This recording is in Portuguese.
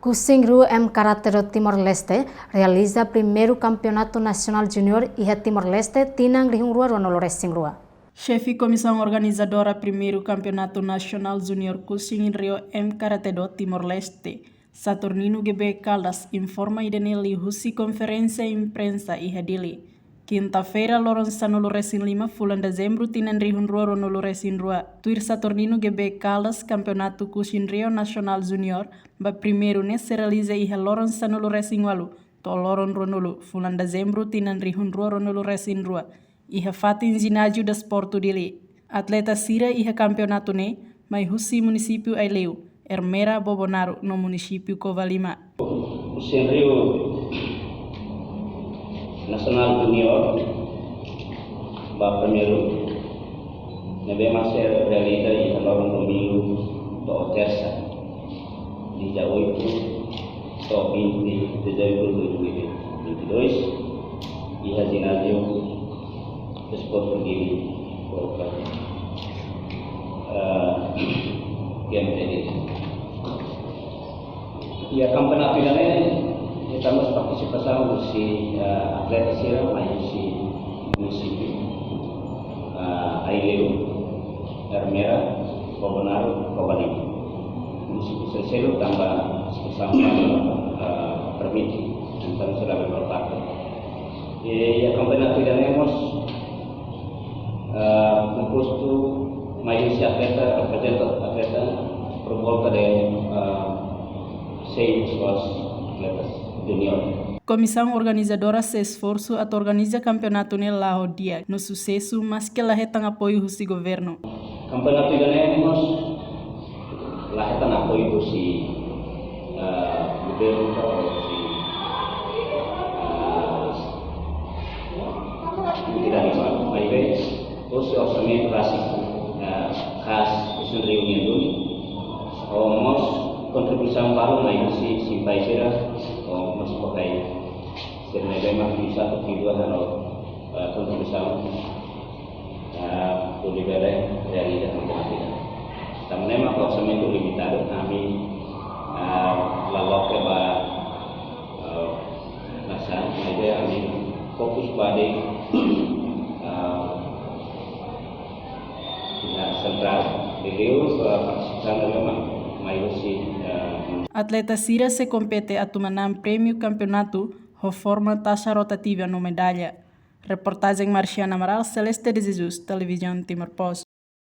Kusingru M Karate do Timor-Leste realiza primeiro campeonato nacional junior e Timor-Leste tinang rihungrua ronolo resingrua. Chefe comissão organizadora primeiro campeonato nacional junior Kusingru M Karate do Timor-Leste, Saturnino GB Caldas informa ideneli husi conferência imprensa e hadili. Quinta-feira, loron sanolo resin 5 bulan dezembro tinan rihunrua ronolo resin rua. Tuir Saturnino GB Caldas campeonato Kusingru nacional junior ba primeiro ne se realiza iha loron sanolo resin walu. To loron ronolo bulan dezembro tinan rihunrua ronolo resin rua. Iha fatin ginásio da Sporto dili. Atleta Sira iha campeonato ne mai husi município Aileu, Ermera Bobonaro no município Covalima. Kusingru Nacional Junior ba primeiro nebe masih realiza e loron domingo to terça dia 8 to 20 de dezembro de 2022 e a ginásio Desporto dili colocar game tadi e a campeonato estamos participando si atleta Sira mai si município Aileu, Ermera, Bobonaro, Covalima. Município terceiro também sama permite, então será berkontak. E a campeonato iremos composto mais atleta atleta por volta de 6 atletas junior. Comissão organizadora se esforço a organizar campeonato ne lao dia no sucesso, mas que lahetan apoio do governo. Campeonato iremos lahetan apoio do governo tidak rival. Baik, terus orçamento básico khas usul reunião dulu. Omos contribuição baru mai si paisera o mas pakai sebenarnya memang bisa kedua dan contribuição do libere realiza campeonato. Também é orçamento limitado kami lalok ke ba nasa ide kami fokus pada central beliau participando memang Atleta Sira se compete a tumanam prêmio campeonato ho forma taxa rotativa no medalha. Reportagem Marciana Amaral, Celeste de Jesus, Televisão Timor Post.